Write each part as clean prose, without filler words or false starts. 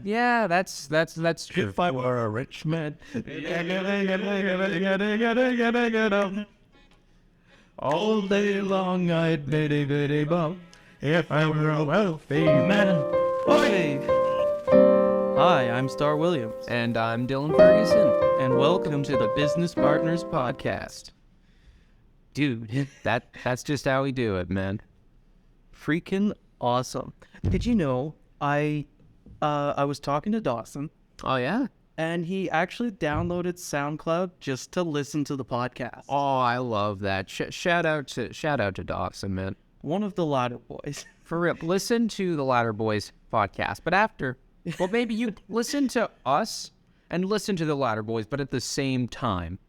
Yeah, that's true. If I were a rich man, all day long I'd bitty bitty bum. If I were a wealthy man. Hey! Hi, I'm Star Williams, And I'm Dylan Ferguson. and welcome to the Business Partners Podcast. Dude, that's just how we do it, man. Freaking awesome. Did you know I was talking to Dawson, Oh, yeah? and he actually downloaded SoundCloud just to listen to the podcast. Oh, I love that. Shout out to Dawson, man. One of the Ladder Boys. For real, listen to the Ladder Boys podcast, but after, well, maybe you listen to us and listen to the Ladder Boys, but at the same time,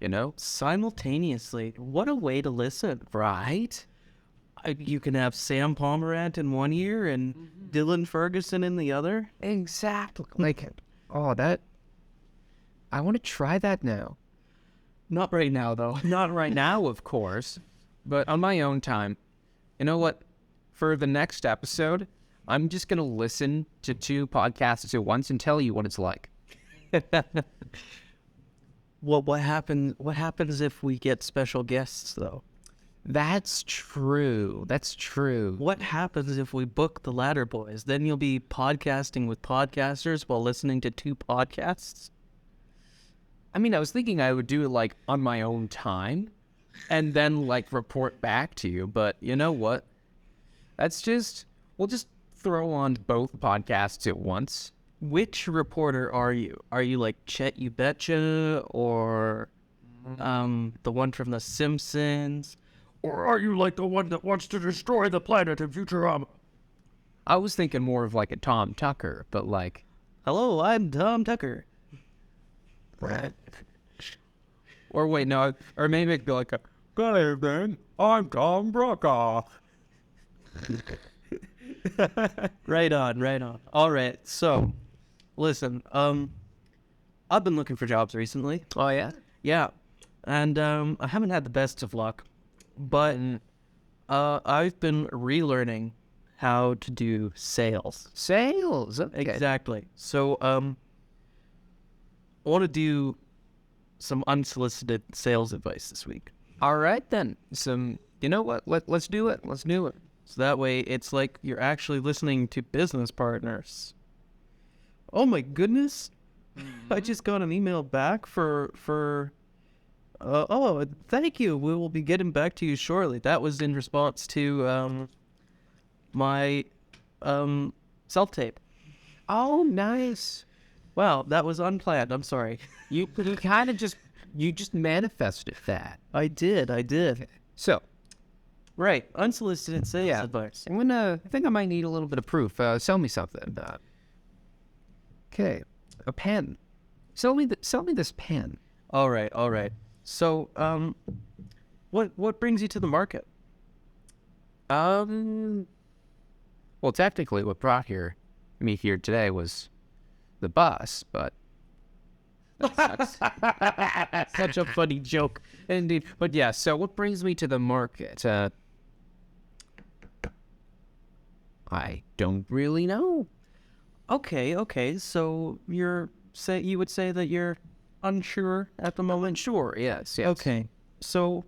you know? Simultaneously. What a way to listen. Right? You can have Sam Pomerant in one ear and Dylan Ferguson in the other. Exactly. Like, oh, I want to try that now. Not right now, though. Not right now, of course, but on my own time. You know what? For the next episode, I'm just going to listen to 2 podcasts at once and tell you what it's like. Well, what happens if we get special guests, though? That's true. That's true. What happens if we book the Ladder Boys? Then you'll be podcasting with podcasters while listening to 2 podcasts? I mean, I was thinking I would do it, like, on my own time and then, like, report back to you. But you know what? We'll just throw on both podcasts at once. Which reporter are you? Are you like Chet You Betcha or the one from The Simpsons? Or are you like the one that wants to destroy the planet in Futurama? I was thinking more of, like, a Tom Tucker, but, like... Hello, I'm Tom Tucker. Or wait, no, or maybe it'd be like a... Good evening, I'm Tom Brokaw. Right on. All right, so, listen, I've been looking for jobs recently. Oh, yeah? Yeah, and I haven't had the best of luck, but I've been relearning how to do sales. Sales. Okay. Exactly. So, I want to do some unsolicited sales advice this week. All right, then. You know what? Let's do it. Let's do it. So that way, it's like you're actually listening to business partners. Oh my goodness! I just got an email back for. Oh, thank you. We will be getting back to you shortly. That was in response to my self tape. Oh, nice. Wow, that was unplanned. I'm sorry. You kind of just manifested that. I did. So, Right, unsolicited sales advice. I think I might need a little bit of proof. Sell me something. Okay, a pen. Sell me this pen. All right. So, what brings you to the market? Well, technically, what brought me here today was the bus, but that's Such a funny joke. indeed. But yeah, so what brings me to the market? I don't really know. Okay. So you would say that you're unsure at the moment? Sure, yes. Okay. So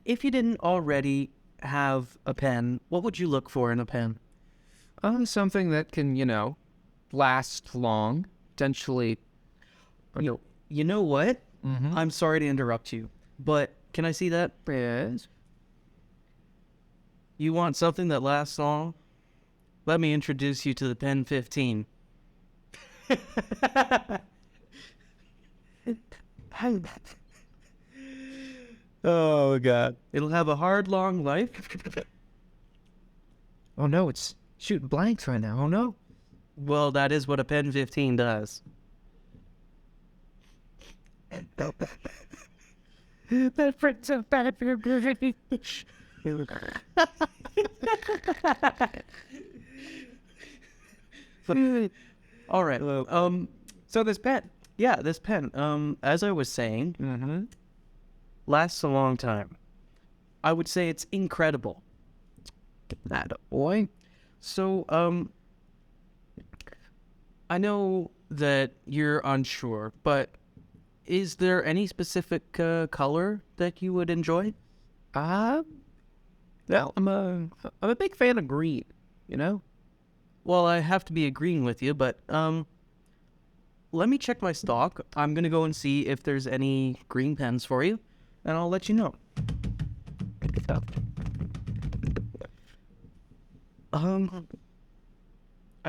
if you didn't already have a pen, what would you look for in a pen? Something that can, last long, potentially. You know what? Mm-hmm. I'm sorry to interrupt you, but can I see that? Yes. You want something that lasts long? Let me introduce you to the Pen 15. Oh, God. It'll have a hard, long life. Oh no, it's shooting blanks right now. Oh no. Well, that is what a Pen 15 does. All right. So this pen. Yeah, this pen. As I was saying, lasts a long time. I would say it's incredible. That boy. So, I know that you're unsure, but is there any specific color that you would enjoy? Well, I'm a big fan of green, you know? Well, I have to be agreeing with you, but let me check my stock. I'm gonna go and see if there's any green pens for you, and I'll let you know. I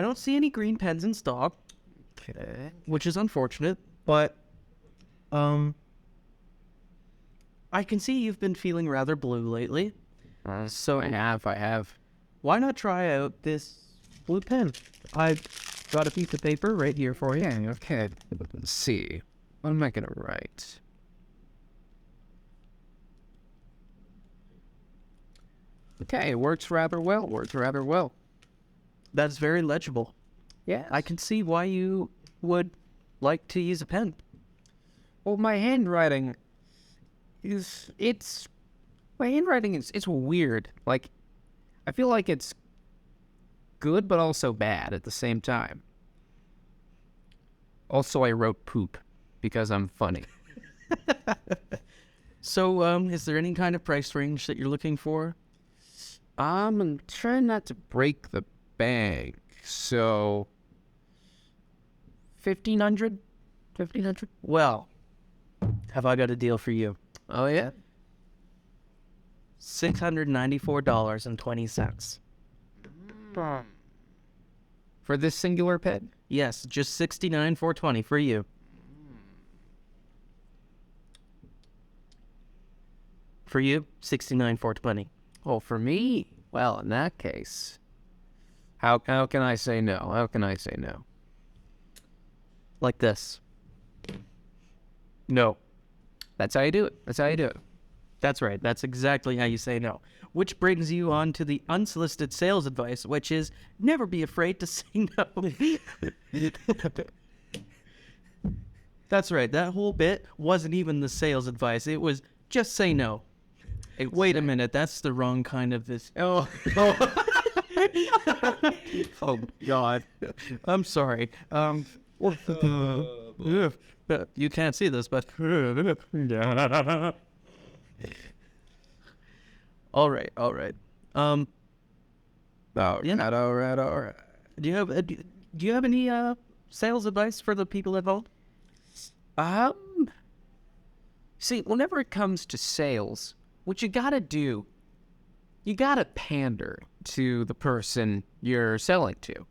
don't see any green pens in stock, Okay. which is unfortunate, but I can see you've been feeling rather blue lately. So I have. why not try out this blue pen? I've got a piece of paper right here for you. Okay. Let's see. What am I gonna write? Okay, it works rather well. That's very legible. Yeah. I can see why you would like to use a pen. Well, my handwriting is it's weird. Like, I feel like it's good but also bad at the same time. Also, I wrote poop because I'm funny. So, is there any kind of price range that you're looking for? I'm trying not to break the bank, so 1,500. Well, have I got a deal for you? Oh yeah. $694.20. For this singular pen. Yes, just $69,420 for you. For you, $69,420. Oh, for me? Well, in that case, how can I say no? How can I say no? Like this. No. That's how you do it. That's right. That's exactly how you say no. Which brings you on to the unsolicited sales advice, which is never be afraid to say no. That's right. That whole bit wasn't even the sales advice. It was just say no. Wait a minute. That's the wrong kind of this. Oh. Oh God. I'm sorry. You can't see this, but all right. Oh, Yeah. all right. Do you have any sales advice for the people at home? See, whenever it comes to sales, what you gotta do, you gotta pander to the person you're selling to.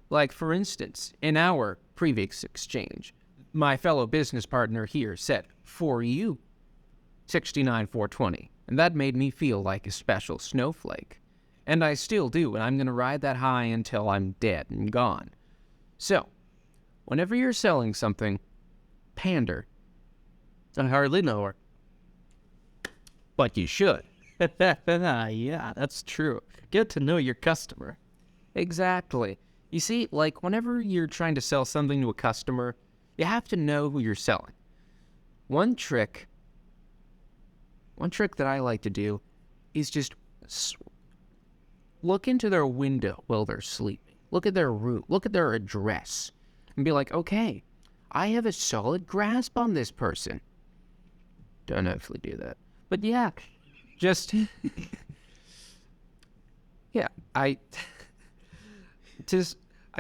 Like, for instance, in our previous exchange, my fellow business partner here said, for you, 69,420. And that made me feel like a special snowflake. And I still do, and I'm going to ride that high until I'm dead and gone. So, whenever you're selling something, pander. I hardly know her. But you should. Yeah, that's true. Get to know your customer. Exactly. You see, like, whenever you're trying to sell something to a customer, you have to know who you're selling. One trick that I like to do is just look into their window while they're sleeping. Look at their room. Look at their address. And be like, okay, I have a solid grasp on this person. Don't actually do that. But yeah, just... yeah, I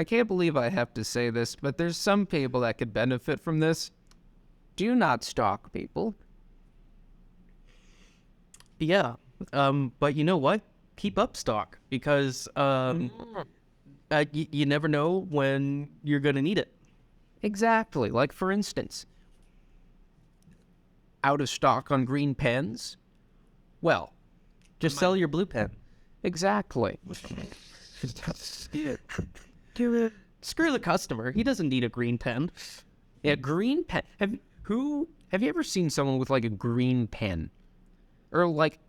can't believe I have to say this, but there's some people that could benefit from this. Do not stalk people. Yeah. But you know what? Keep up stock because you never know when you're gonna need it. Exactly. Like, for instance, out of stock on green pens? Well, Just sell your blue pen. exactly. Screw the customer. He doesn't need a green pen. Yeah, green pen. Have you ever seen someone with like a green pen? Or like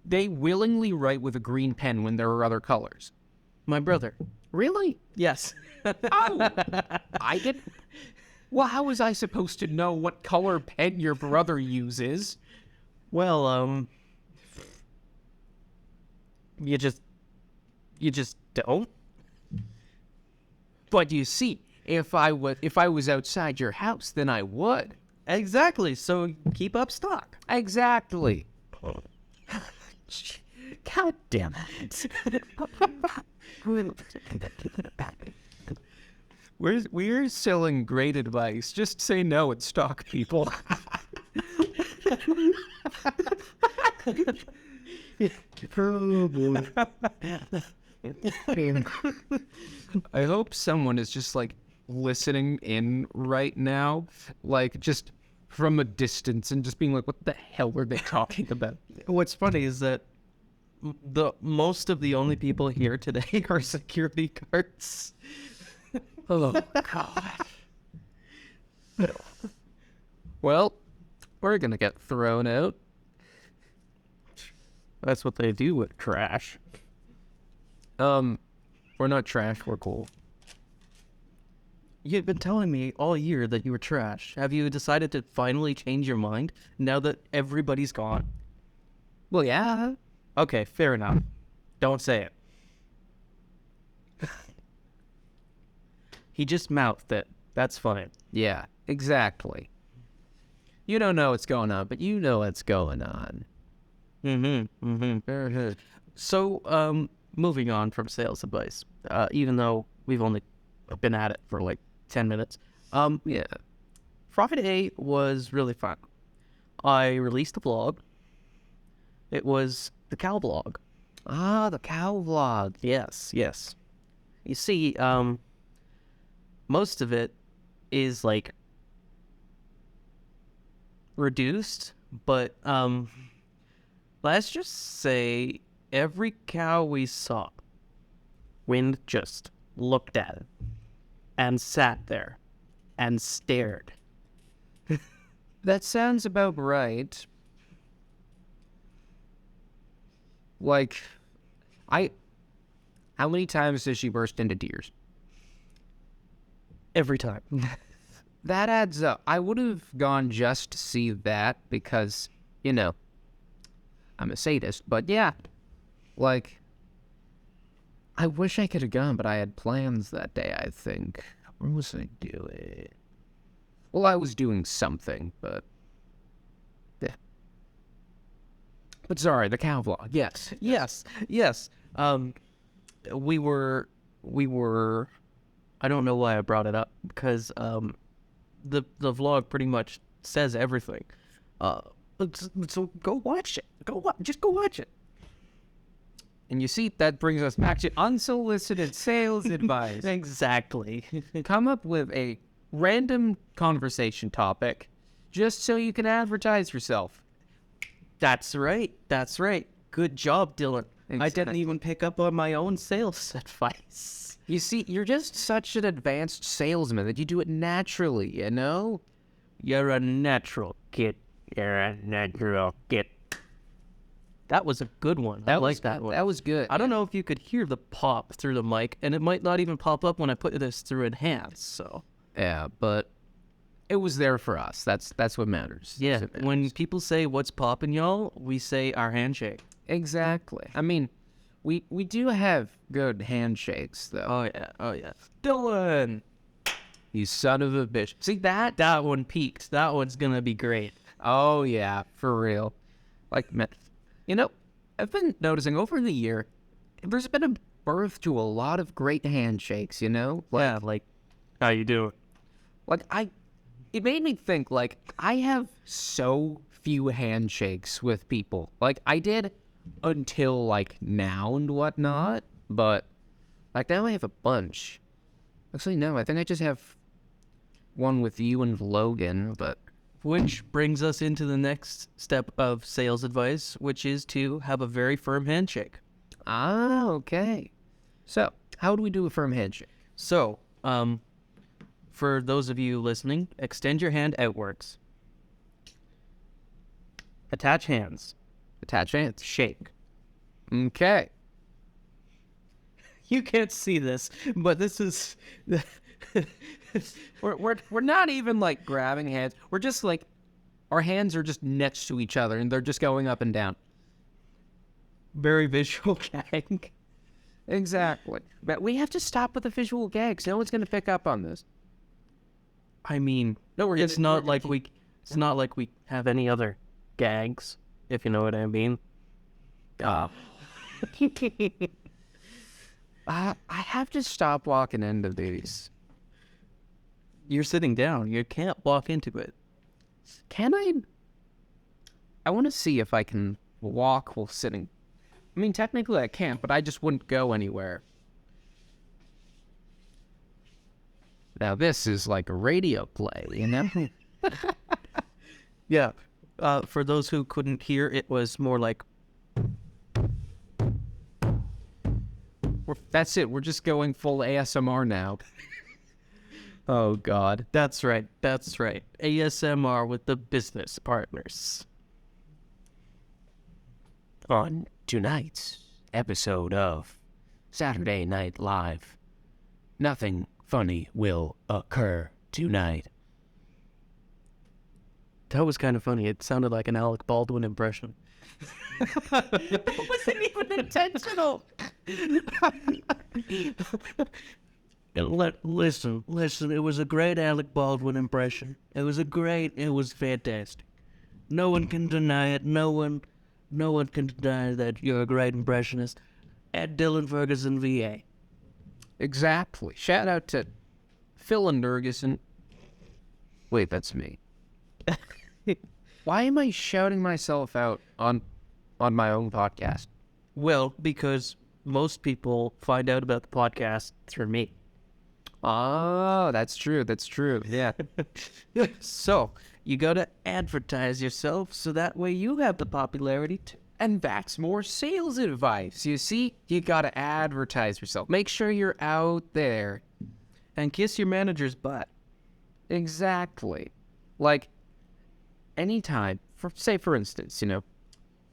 they willingly write with a green pen when there are other colors. My brother. Really? Yes. Oh, I did. Well, how was I supposed to know what color pen your brother uses? Well, you just don't. But you see, If I was outside your house, then I would. Exactly. So keep up stock. Exactly. God damn it. We're selling great advice. Just say no and stalk people. I hope someone is just like listening in right now, like just from a distance and just being like, what the hell were they talking about? What's funny is that the most of the only people here today are security guards. Oh, God. Well, we're going to get thrown out. That's what they do with trash. We're not trash, we're cool. You've been telling me all year that you were trash. Have you decided to finally change your mind now that everybody's gone? Well, yeah. Okay, fair enough. Don't say it. He just mouthed it. That's funny. Yeah, exactly. You don't know what's going on, but you know what's going on. Very good. So, moving on from sales advice, even though we've only been at it for like 10 minutes. Yeah. Friday was really fun. I released a vlog. It was the cow vlog. Ah, the cow vlog. Yes. You see, most of it is like reduced, but let's just say every cow we saw, Wind just looked at it and sat there and stared. That sounds about right. Like, how many times does she burst into tears? Every time. That adds up. I would have gone just to see that because, you know, I'm a sadist. But yeah, like, I wish I could have gone, but I had plans that day, I think. What was I doing? Well, I was doing something, but... yeah. But sorry, the cow vlog, yes. Yes. We were, I don't know why I brought it up because, the vlog pretty much says everything. So go watch it. Just go watch it. And you see, that brings us back to unsolicited sales advice. Exactly. Come up with a random conversation topic just so you can advertise yourself. That's right. Good job, Dylan. I didn't Exactly. even pick up on my own sales advice. You see, you're just such an advanced salesman that you do it naturally, you know? You're a natural kid. That was a good one. I like that one. That was good. I don't know if you could hear the pop through the mic, and it might not even pop up when I put this through Enhance, so... Yeah, but it was there for us. That's what matters. Yeah, That's what when matters. people say, "What's poppin', y'all?" we say our handshake. Exactly. I mean, we do have good handshakes, though. Oh yeah. Dylan! You son of a bitch. See that? That one peaked. That one's gonna be great. Oh, yeah, for real. Like, man, you know, I've been noticing over the year, there's been a birth to a lot of great handshakes, you know? Yeah, like, how you doing? It made me think, like, I have so few handshakes with people. Like, I did until, like, now and whatnot, but, like, now I have a bunch. Actually, no, I think I just have one with you and Logan, but... Which brings us into the next step of sales advice, which is to have a very firm handshake. Ah, okay. So, how do we do a firm handshake? So, for those of you listening, extend your hand outwards. Attach hands. Attach hands. Shake. Okay. You can't see this, but this is... We're not even, like, grabbing hands. We're just, like, our hands are just next to each other, and they're just going up and down. very visual, gang. Exactly. But we have to stop with the visual gags. No one's going to pick up on this. I mean, No, it's not like we have any other gags, if you know what I mean. I have to stop walking into these. You're sitting down. You can't walk into it. Can I? I want to see if I can walk while sitting. I mean, technically I can't, but I just wouldn't go anywhere. Now this is like a radio play, you know? Yeah. For those who couldn't hear, it was more like That's it. We're just going full ASMR now. Oh, God. That's right. That's right. ASMR with the business partners. On tonight's episode of Saturday Night Live, nothing funny will occur tonight. That was kind of funny. It sounded like an Alec Baldwin impression. It wasn't even intentional. Listen, it was a great Alec Baldwin impression. It was fantastic. No one can deny it. No one can deny that you're a great impressionist. At Dylan Ferguson, VA. Exactly. Shout out to Phil and Nerguson. Wait, that's me. Why am I shouting myself out on my own podcast? Well, because most people find out about the podcast through me. Oh, that's true. That's true. Yeah. So, you gotta advertise yourself so that way you have the popularity too. And that's more sales advice. You see, you gotta advertise yourself. Make sure you're out there. And kiss your manager's butt. Exactly. Like, anytime, for instance,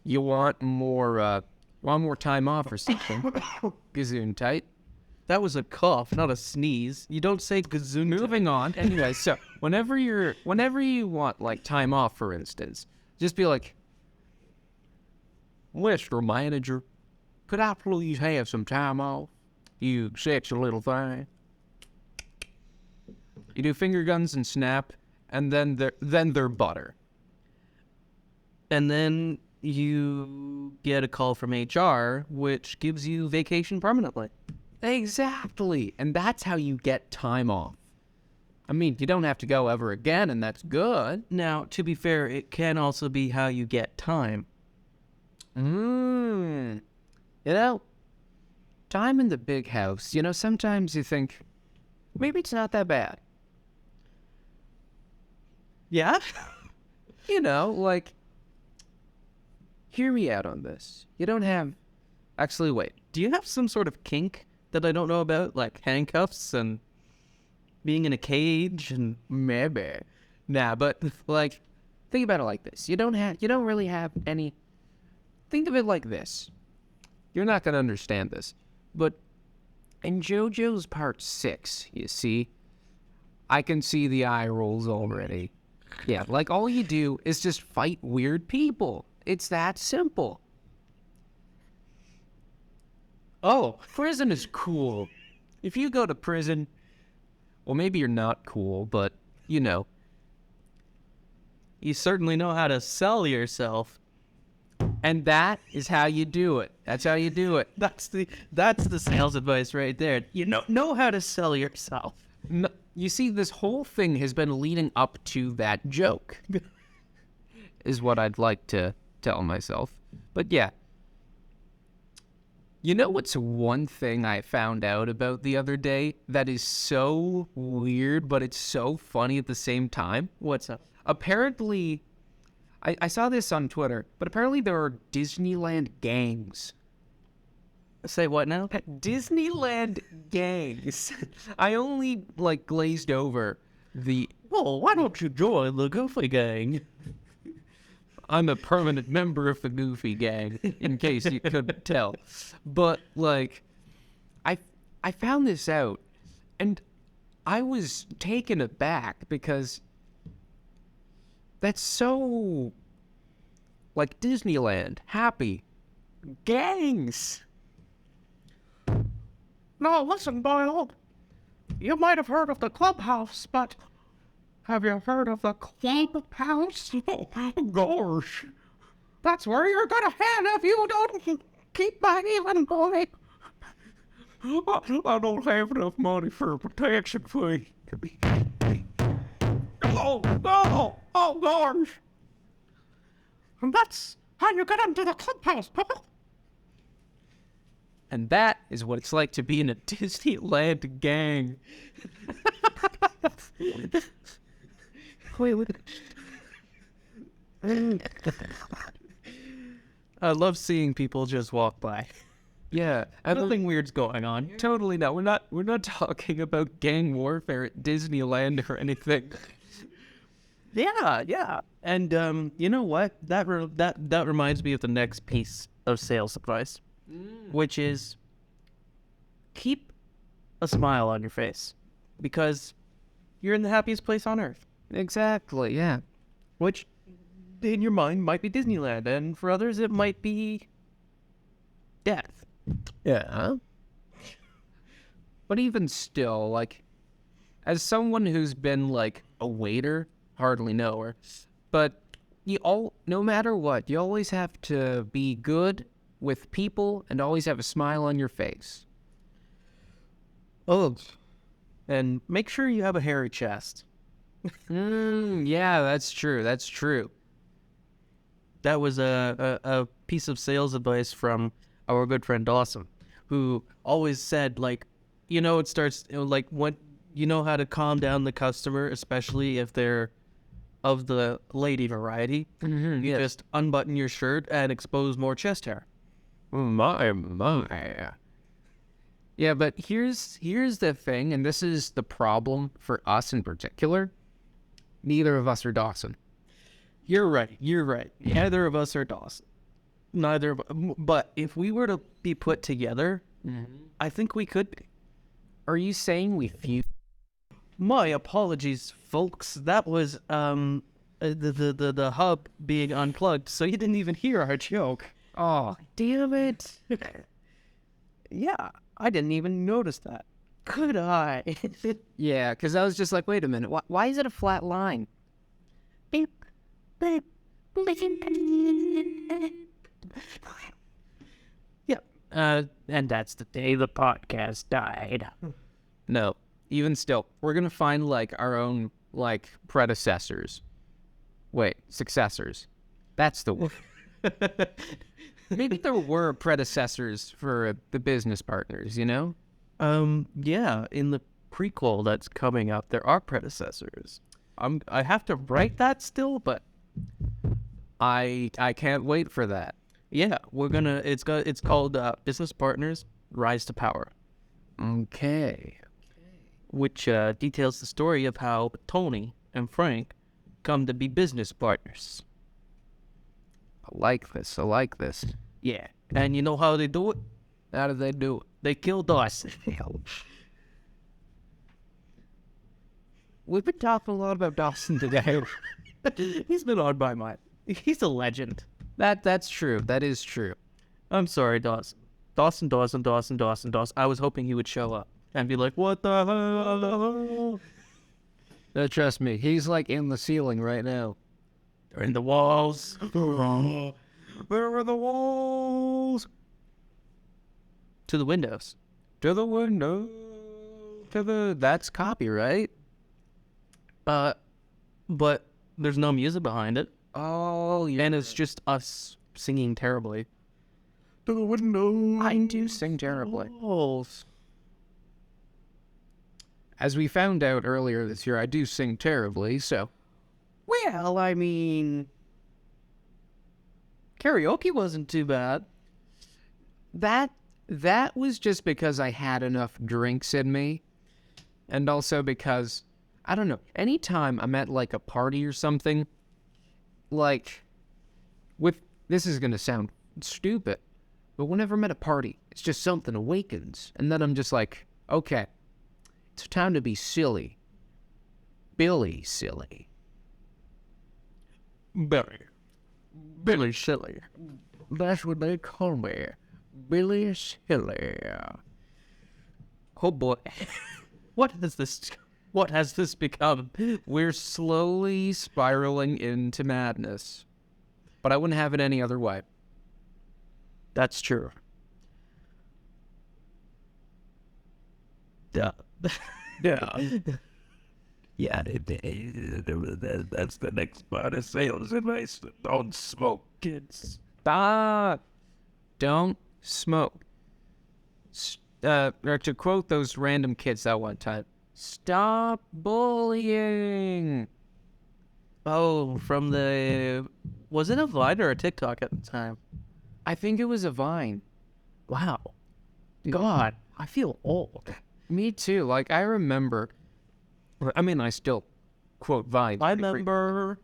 you want more time off or something. Gazoon tight. That was a cough, not a sneeze. You don't say gazoon. Moving on. Anyway, so whenever you want like time off, for instance, just be like, Mr. Manager, could I please have some time off? You sexy little thing. You do finger guns and snap, and then they're butter. And then you get a call from HR, which gives you vacation permanently. Exactly. And that's how you get time off. I mean, you don't have to go ever again, and that's good. Now, to be fair, it can also be how you get time. You know, time in the big house, sometimes you think, maybe it's not that bad. Yeah? Like, hear me out on this. You don't have... Actually, wait. Do you have some sort of kink that I don't know about? Like handcuffs and being in a cage and... Maybe. Nah, but, like, think about it like this. You don't really have any... Think of it like this. You're not going to understand this. But in JoJo's Part 6, you see, I can see the eye rolls already. Yeah, like all you do is just fight weird people. It's that simple. Oh, Prison is cool. If you go to prison, well, maybe you're not cool, but, you certainly know how to sell yourself. And that is how you do it. That's how you do it. That's the sales advice right there. You know how to sell yourself. No, you see, this whole thing has been leading up to that joke, is what I'd like to tell myself. But yeah. You know what's one thing I found out about the other day that is so weird, but it's so funny at the same time? What's up? Apparently, I saw this on Twitter, but apparently there are Disneyland gangs. Say what now? Disneyland gangs. I only, glazed over the... Well, why don't you join the Goofy Gang? I'm a permanent member of the Goofy Gang, in case you couldn't tell. But, I found this out, and I was taken aback because that's so, Disneyland, happy, gangs. No, listen, Doyle. You might have heard of the clubhouse, but have you heard of the clubhouse? Oh, gosh. That's where you're gonna head if you don't keep behaving, boy. I don't have enough money for a protection fee. Oh, no. Oh, gosh. And that's how you get into the clubhouse, pal. And that is what it's like to be in a Disneyland gang. Wait. I love seeing people just walk by. Yeah, and Nothing weird's going on. totally not. We're not talking about gang warfare at Disneyland or anything. Yeah. And you know what? That reminds me of the next piece of sales advice, which is keep a smile on your face because you're in the happiest place on earth, Exactly. Yeah. which in your mind might be Disneyland, and for others it might be death. Yeah. But even still, like, as someone who's been like a waiter, hardly know her, but no matter what, you always have to be good with people and always have a smile on your face. Oh, and make sure you have a hairy chest. Yeah, that's true. That's true. That was a piece of sales advice from our good friend Dawson, who always said, like, it starts, like, when you know how to calm down the customer, especially if they're of the lady variety. You yes. just unbutton your shirt and expose more chest hair. My. Yeah, but here's the thing, and this is the problem for us in particular. Neither of us are Dawson. You're right. Neither of us are Dawson. But if we were to be put together, I think we could be. Are you saying we feud? My apologies, folks. That was the hub being unplugged, so you didn't even hear our joke. Oh, damn it. Yeah, I didn't even notice that. Could I? Yeah, because I was just like, wait a minute. Why is it a flat line? Beep, beep, Yep. And that's the day the podcast died. No, even still, we're going to find, like, our own, like, predecessors. Wait, successors. That's the word. Maybe there were predecessors for the business partners, you know? Yeah, in the prequel that's coming up, there are predecessors. I have to write that still, but I can't wait for that. yeah, it's called Business Partners Rise to Power, Okay. which details the story of how Tony and Frank come to be business partners. I like this. Yeah, and you know how they do it? How do they do it? They kill Dawson. We've been talking a lot about Dawson today. He's been on my mind. He's a legend. That's true. That is true. I'm sorry, Dawson. Dawson. I was hoping he would show up and be like, what the hell? Trust me, he's like in the ceiling right now. They're in the walls. Where are the walls? To the windows. To the window. That's copyright. But there's no music behind it. Oh, yeah. And it's just us singing terribly. To the window. I do sing terribly. Walls. As we found out earlier this year, I do sing terribly, so. Well, I mean, karaoke wasn't too bad. That was just because I had enough drinks in me. And also because, I don't know, anytime I'm at like a party or something, like, this is going to sound stupid, but whenever I'm at a party, it's just something awakens. And then I'm just like, okay, it's time to be silly. Billy silly. Billy silly. That's what they call me. Billy silly. Oh boy. What has this become? We're slowly spiraling into madness. But I wouldn't have it any other way. That's true. Yeah. Yeah. Yeah, that's the next part of sales advice. Don't smoke, kids. Stop. Don't smoke. Or to quote those random kids that one time, stop bullying. Oh, from the... Was it a Vine or a TikTok at the time? I think it was a Vine. Wow. God, I feel old. Me too. Like, I remember. I mean, I still quote Vine. I remember...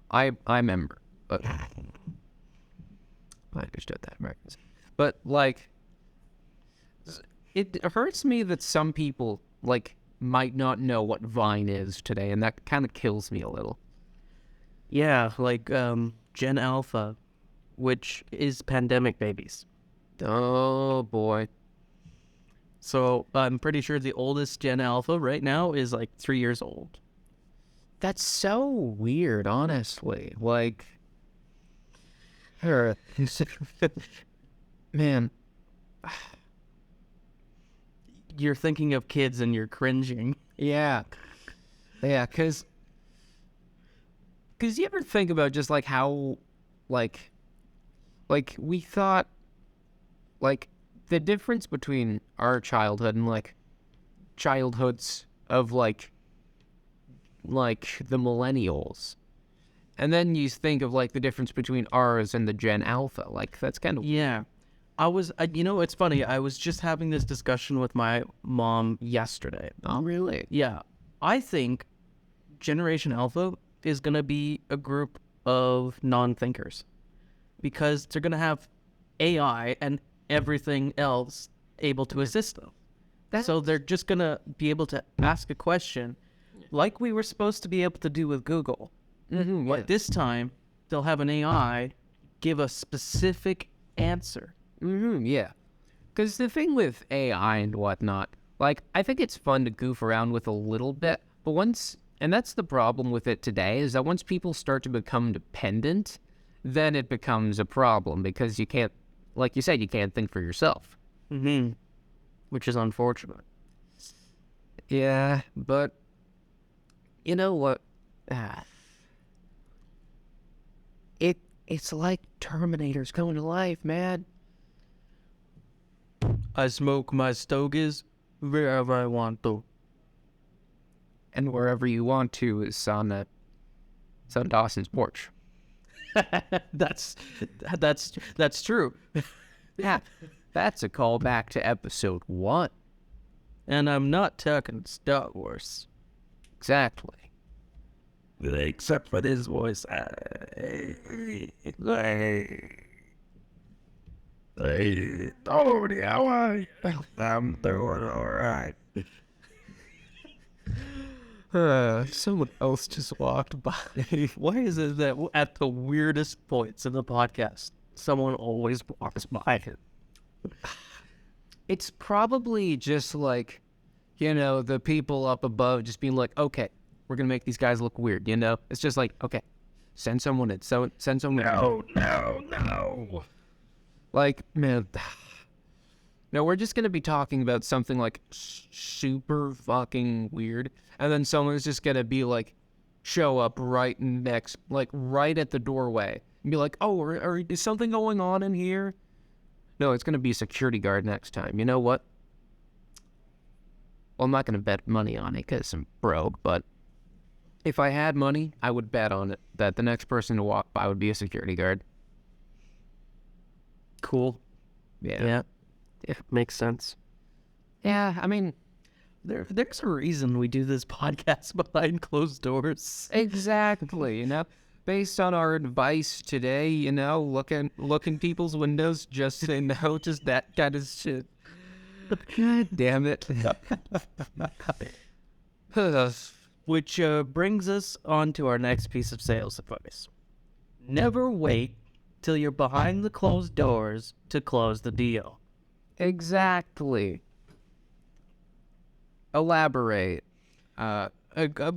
I remember. But I understood that, Americans. But, like, it hurts me that some people, like, might not know what Vine is today, and that kind of kills me a little. Yeah, like, Gen Alpha, which is pandemic babies. Oh, boy. So I'm pretty sure the oldest Gen Alpha right now is like 3 years old. That's so weird, honestly. Like, man, You're thinking of kids and you're cringing. yeah. Yeah, because you ever think about just, like, how, like, we thought, like, the difference between our childhood and, like, childhoods of, like, the millennials. And then you think of, like, the difference between ours and the Gen Alpha. Like, that's kind of... Yeah. It's funny. I was just having this discussion with my mom yesterday. Oh, really? Yeah. I think Generation Alpha is going to be a group of non-thinkers because they're going to have AI and everything else able to assist them. So they're just going to be able to ask a question like we were supposed to be able to do with Google. Mm-hmm, But this time, they'll have an AI give a specific answer. Mm-hmm, yeah. Because the thing with AI and whatnot, like, I think it's fun to goof around with a little bit, but and that's the problem with it today, is that once people start to become dependent, then it becomes a problem, because you can't, like you said, you can't think for yourself. Mm-hmm. Which is unfortunate. Yeah, but you know what? It's like Terminator's coming to life, man. I smoke my stogies wherever I want to. And wherever you want to is on Dawson's porch. That's true. Yeah, that's a callback to episode 1. And I'm not talking Star Wars. Exactly. Except for this voice. Hey, Tony, how are you? I'm doing alright. Someone else just walked by. Why is it that at the weirdest points in the podcast, someone always walks by it? It's probably just like, the people up above just being like, okay, we're going to make these guys look weird, It's just like, okay, send someone in. So send someone in. No. Like, man, no, we're just going to be talking about something like super fucking weird. And then someone's just going to be like, show up right next, like right at the doorway and be like, oh, is something going on in here? No, it's going to be a security guard next time. You know what? Well, I'm not going to bet money on it because I'm broke, but if I had money, I would bet on it that the next person to walk by would be a security guard. Cool. Yeah. It makes sense. Yeah, I mean, There's a reason we do this podcast behind closed doors. exactly, based on our advice today, look in people's windows, just just that kind of shit. God damn it. Which brings us on to our next piece of sales advice. Never wait till you're behind the closed doors to close the deal. Exactly. Elaborate.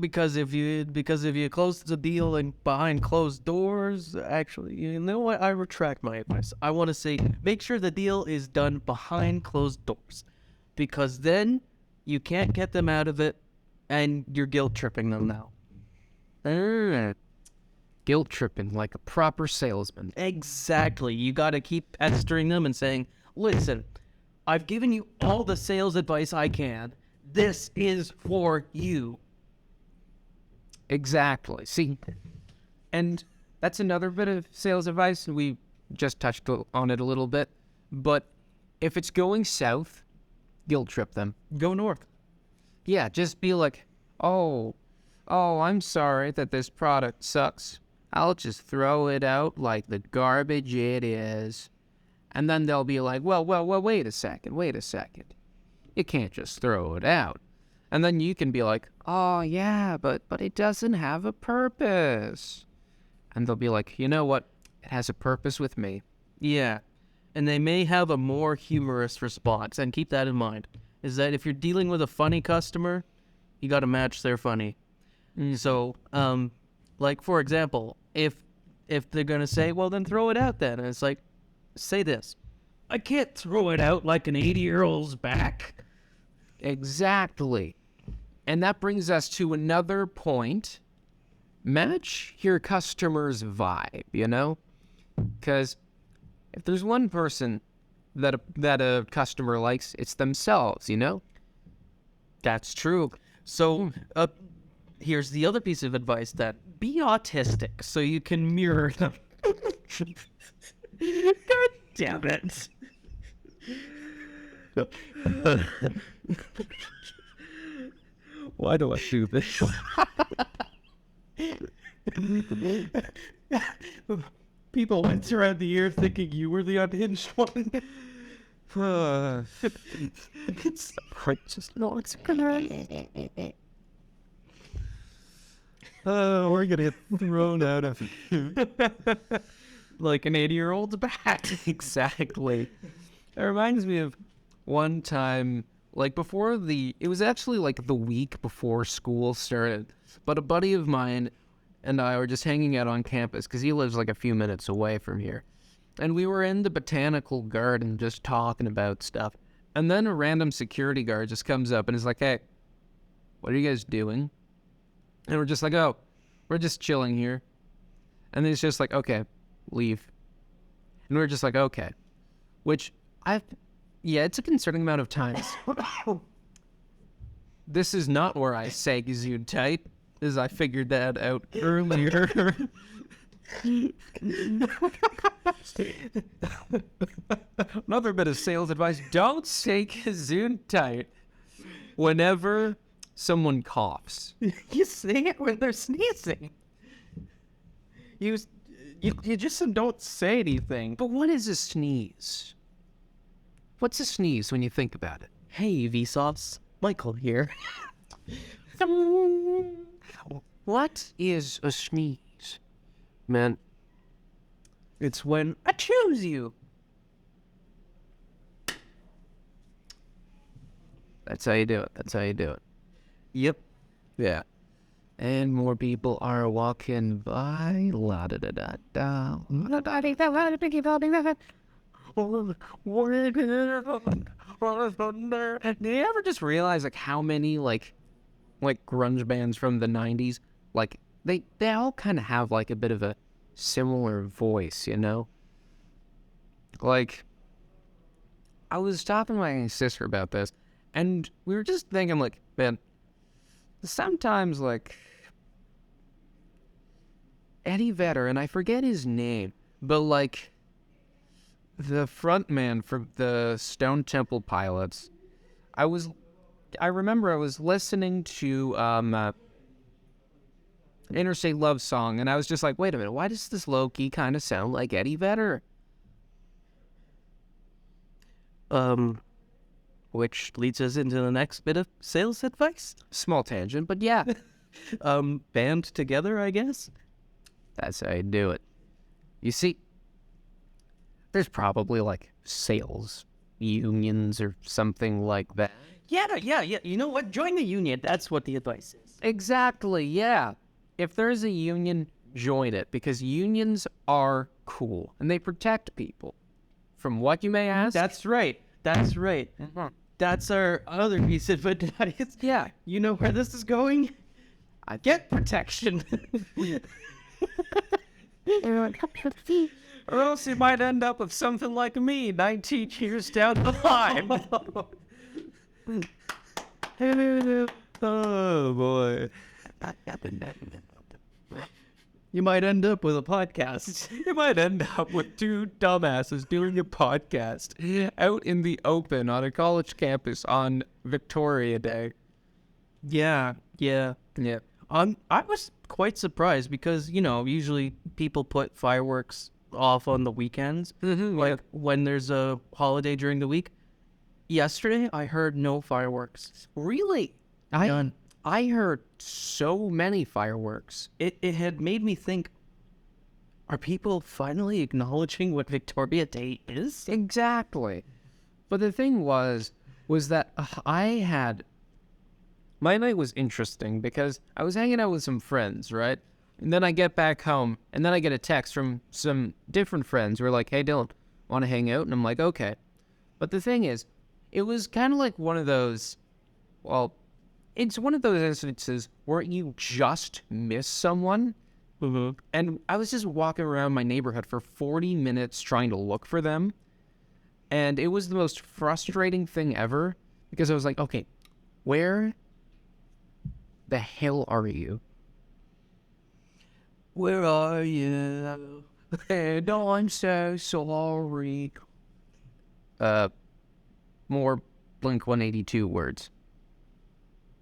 Because if you close the deal and behind closed doors, actually, you know what? I retract my advice. I want to say make sure the deal is done behind closed doors, because then you can't get them out of it, and you're guilt tripping them now. Guilt tripping like a proper salesman. Exactly. You got to keep pestering them and saying, "Listen, I've given you all the sales advice I can. This is for you." Exactly. See, and that's another bit of sales advice. We just touched on it a little bit. But if it's going south, guilt trip them. Go north. Yeah, just be like, oh, I'm sorry that this product sucks. I'll just throw it out like the garbage it is. And then they'll be like, well, wait a second. You can't just throw it out. And then you can be like, oh, yeah, but it doesn't have a purpose. And they'll be like, you know what? It has a purpose with me. Yeah. And they may have a more humorous response. And keep that in mind, is that if you're dealing with a funny customer, you got to match their funny. So, like, for example, if they're going to say, well, then throw it out then. And it's like, say this: I can't throw it out like an 80-year-old's back. Exactly. And that brings us to another point. Match your customer's vibe, you know? Because if there's one person that a customer likes, it's themselves, you know? That's true. So, here's the other piece of advice then. Be autistic so you can mirror them. God damn it. Why do I do this? People went throughout the year thinking you were the unhinged one. It's just no, it's gonna. We're gonna get thrown out of like an 80-year-old's back. Exactly. It reminds me of one time, like it was actually like the week before school started, but a buddy of mine and I were just hanging out on campus because he lives like a few minutes away from here. And we were in the botanical garden just talking about stuff. And then a random security guard just comes up and is like, hey, what are you guys doing? And we're just like, oh, we're just chilling here. And then he's just like, okay, leave. And we're just like, okay. Which yeah, it's a concerning amount of times. This is not where I say Gazoon tight, as I figured that out earlier. Another bit of sales advice: don't say Gazoon tight whenever someone coughs. You say it when they're sneezing. You just don't say anything. But what is a sneeze? What's a sneeze when you think about it? Hey, Vsauce. Michael here. What is a sneeze? Man, It's when I choose you. that's how you do it. Yep. Yeah. And more people are walking by. La da da da da. Do you ever just realize like how many like grunge bands from the 90s, like they all kind of have like a bit of a similar voice, you know? Like, I was talking to my sister about this, and we were just thinking like, man, sometimes like Eddie Vedder, and I forget his name, but like the front man from the Stone Temple Pilots, I remember I was listening to Interstate Love Song, and I was just like, wait a minute, why does this low-key kind of sound like Eddie Vedder? Which leads us into the next bit of sales advice. Small tangent, but yeah. Band together, I guess. That's how you do it. You see, there's probably like sales unions or something like that. Yeah. You know what? Join the union. That's what the advice is. Exactly, yeah. If there's a union, join it, because unions are cool and they protect people. From what you may ask? That's right. That's our other piece of advice. Yeah. You know where this is going? Get protection. Or else you might end up with something like me 19 years down the line. Oh boy. You might end up with a podcast. You might end up with two dumbasses doing a podcast out in the open on a college campus on Victoria Day. Yeah. Yeah. I was quite surprised because, usually people put fireworks off on the weekends, like when there's a holiday during the week. Yesterday, I heard no fireworks. Really? None. I heard so many fireworks. It had made me think, are people finally acknowledging what Victoria Day is? Exactly. But the thing was that my night was interesting because I was hanging out with some friends, right? And then I get back home, and then I get a text from some different friends who are like, hey, Dylan, want to hang out? And I'm like, okay. But the thing is, it was kind of like one of those, it's one of those instances where you just miss someone. And I was just walking around my neighborhood for 40 minutes trying to look for them. And it was the most frustrating thing ever because I was like, okay, where the hell are you? Where are you? And I'm so sorry. More Blink-182 words.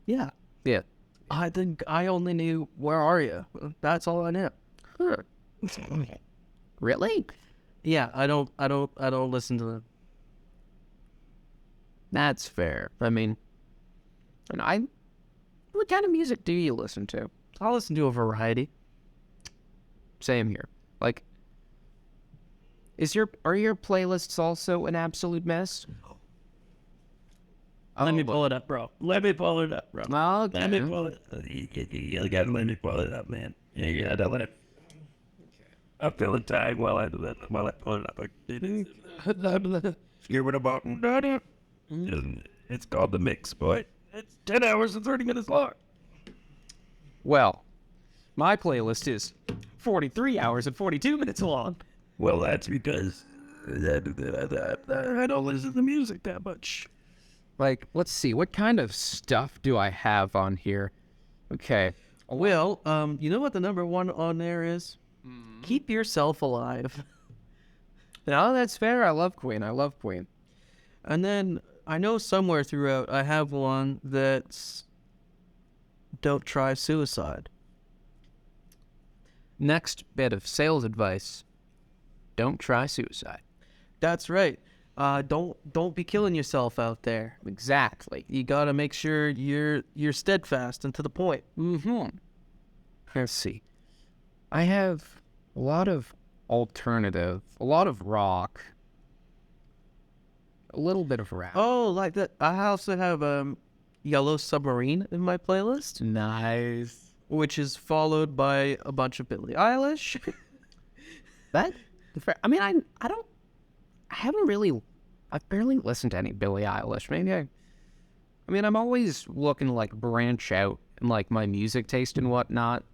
Yeah. Yeah. I think I only knew, where are you? That's all I knew. Huh. Really? Yeah, I don't listen to them. That's fair. I mean, what kind of music do you listen to? I'll listen to a variety. Same here. Like, are your playlists also an absolute mess? Let me pull it up, bro. Let me pull it up, bro. Okay. Let me pull it. You gotta let me pull it up, man. You gotta let it. I feel the time while I pull it up. Hear what about? It's called the mix, boy. It's 10 hours and 30 minutes long. Well, my playlist is 43 hours and 42 minutes long. Well, that's because I don't listen to music that much. Like, let's see, what kind of stuff do I have on here? Okay. Well, you know what the number one on there is? Keep yourself alive. No, that's fair. I love Queen. And then I know somewhere throughout I have one that's Don't Try Suicide. Next bit of sales advice. Don't try suicide. That's right. Don't be killing yourself out there. Exactly. You gotta make sure you're steadfast and to the point. Let's see. I have a lot of alternative, a lot of rock, a little bit of rap. Oh, like that. I also have Yellow Submarine in my playlist, Nice. which is followed by a bunch of Billie Eilish. I mean, I've barely listened to any Billie Eilish. Maybe I'm always looking to, like, branch out in, like, my music taste and whatnot.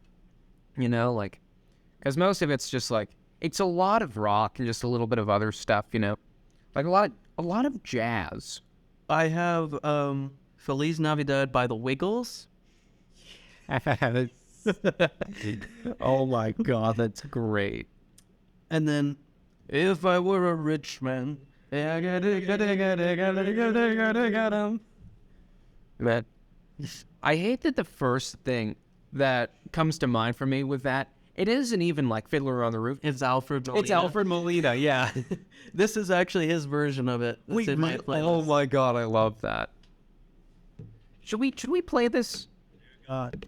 You know, like, because most of it's just, like, it's a lot of rock and just a little bit of other stuff, you know? Like, a lot of jazz. I have Feliz Navidad by the Wiggles. Oh my god, that's great. And then, If I Were a Rich Man. Man, I hate that the first thing that comes to mind for me with that, it isn't even like Fiddler on the Roof. It's Alfred Molina. It's Alfred Molina, yeah. This is actually his version of it. That's in my playlist. Oh my god, I love that. Should we play this? God,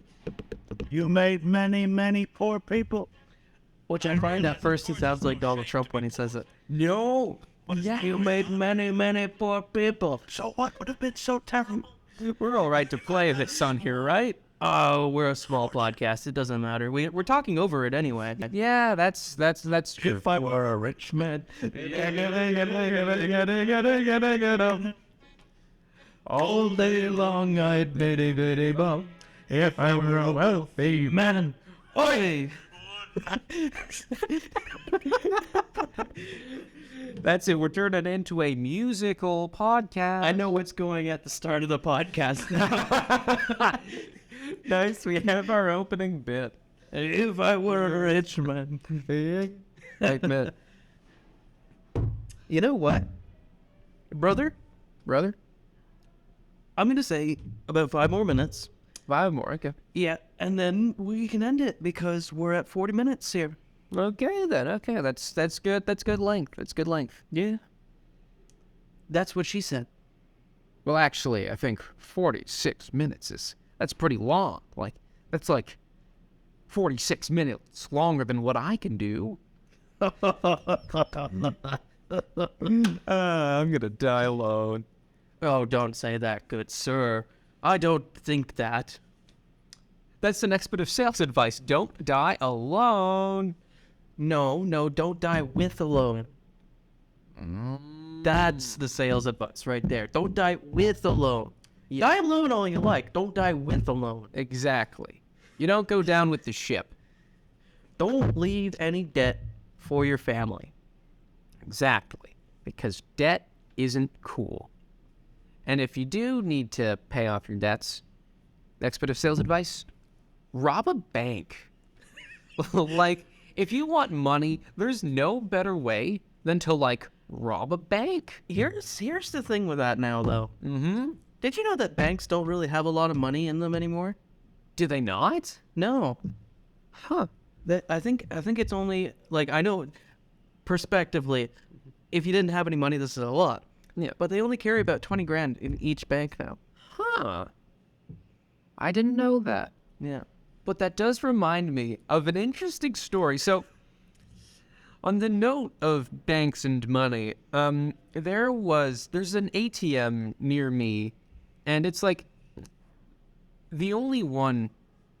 you made many, many poor people. Which I find at first he sounds like Donald Trump when he says it. No. Yeah. You made many, many poor people. So what would have been so terrible? We're all right to play this on here, right? Oh, we're a small podcast. It doesn't matter. We're talking over it anyway. Yeah, that's true. If I were a rich man, All day long I'd bitty bitty bum. if I were a wealthy man. Oi! That's it. We're turning into a musical podcast. I know what's going at the start of the podcast now. Nice. We have our opening bit. If I were a rich man. Admit. You know what? Brother, I'm going to say about 5 more minutes. 5 more. Okay. Yeah, and then we can end it because we're at 40 minutes here. Okay then. Okay. That's good. That's good length. That's good length. Yeah. That's what she said. Well, actually, I think 46 minutes that's pretty long. Like that's like 46 minutes longer than what I can do. I'm gonna die alone. Oh, don't say that, good sir. I don't think that. That's the next bit of sales advice. Don't die alone. No, don't die with alone. That's the sales advice right there. Don't die with alone. Die alone all you like. Don't die with alone. Exactly. You don't go down with the ship. Don't leave any debt for your family. Exactly. Because debt isn't cool. And if you do need to pay off your debts, next bit of sales advice, rob a bank. Like, if you want money, there's no better way than to, like, rob a bank. Here's the thing with that now, though. Mm-hmm. Did you know that banks don't really have a lot of money in them anymore? Do they not? No. Huh. I think it's only, like, I know prospectively, if you didn't have any money, this is a lot. Yeah. But they only carry about 20 grand in each bank now. Huh. I didn't know that. Yeah. But that does remind me of an interesting story. So, on the note of banks and money, there's an ATM near me, and it's like the only one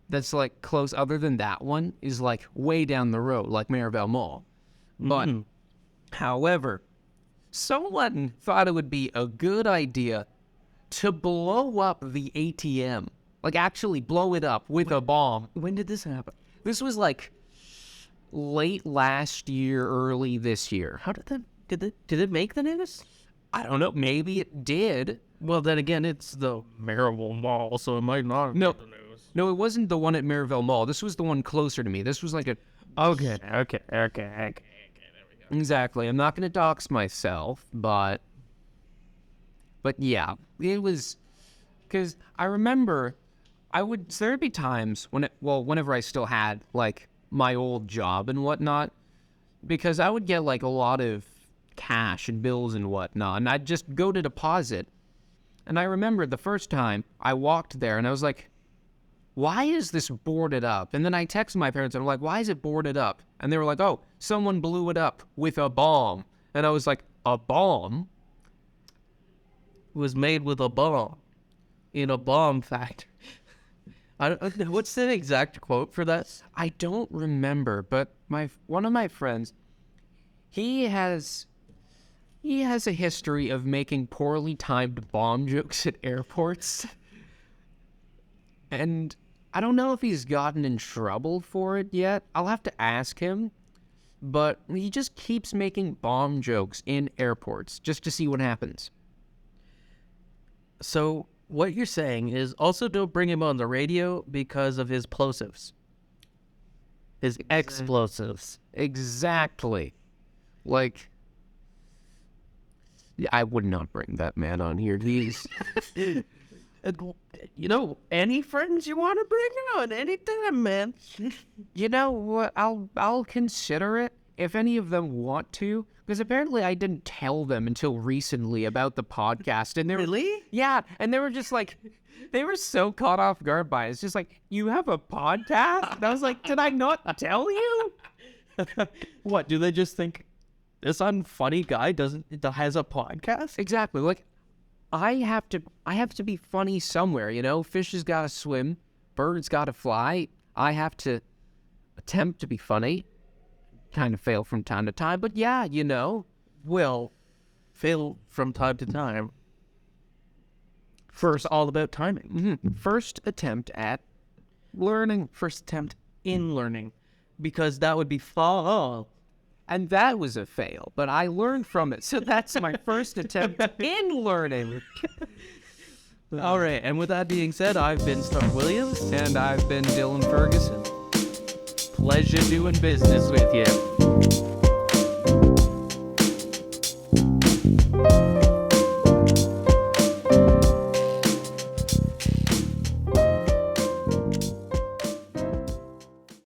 that's like close other than that one is like way down the road, like Maribel Mall. But, however, someone thought it would be a good idea to blow up the ATM. Like, actually blow it up with a bomb. When did this happen? This was, like, late last year, early this year. How did that... Did it make the news? I don't know. Maybe it did. Well, then again, it's the Maribel Mall, so it might not have No. made the news. No, it wasn't the one at Maryville Mall. This was the one closer to me. This was like a... Okay. There we go. Exactly. I'm not going to dox myself, but yeah. It was... Because I remember... there'd be times whenever I still had, like, my old job and whatnot, because I would get, like, a lot of cash and bills and whatnot, and I'd just go to deposit. And I remember the first time I walked there, and I was like, why is this boarded up? And then I texted my parents, and I'm like, why is it boarded up? And they were like, oh, someone blew it up with a bomb. And I was like, a bomb? It was made with a bomb. In a bomb factory. What's the exact quote for that? I don't remember, but one of my friends, he has a history of making poorly timed bomb jokes at airports. And I don't know if he's gotten in trouble for it yet. I'll have to ask him. But he just keeps making bomb jokes in airports just to see what happens. So what you're saying is also don't bring him on the radio because of his plosives. His explosives. Exactly. Like, I would not bring that man on here. He's... You know, any friends you want to bring on anytime, man. You know what? I'll consider it if any of them want to, because apparently I didn't tell them until recently about the podcast, and they were Really? yeah, and they were just like, they were so caught off guard by it. It's just like, you have a podcast? And I was like, did I not tell you? What, do they just think this unfunny guy has a podcast? Exactly. Like, I have to be funny somewhere, you know? Fishes gotta swim, birds gotta fly. I have to attempt to be funny. Kind of fail from time to time, but yeah, you know. Will fail from time to time. First, all about timing. First attempt at Learning. First attempt in learning. Because that would be fall. and that was a fail, but I learned from it. So that's my first attempt in learning. All right, and with that being said, I've been Stark Williams. And I've been Dylan Ferguson. Pleasure doing business with you.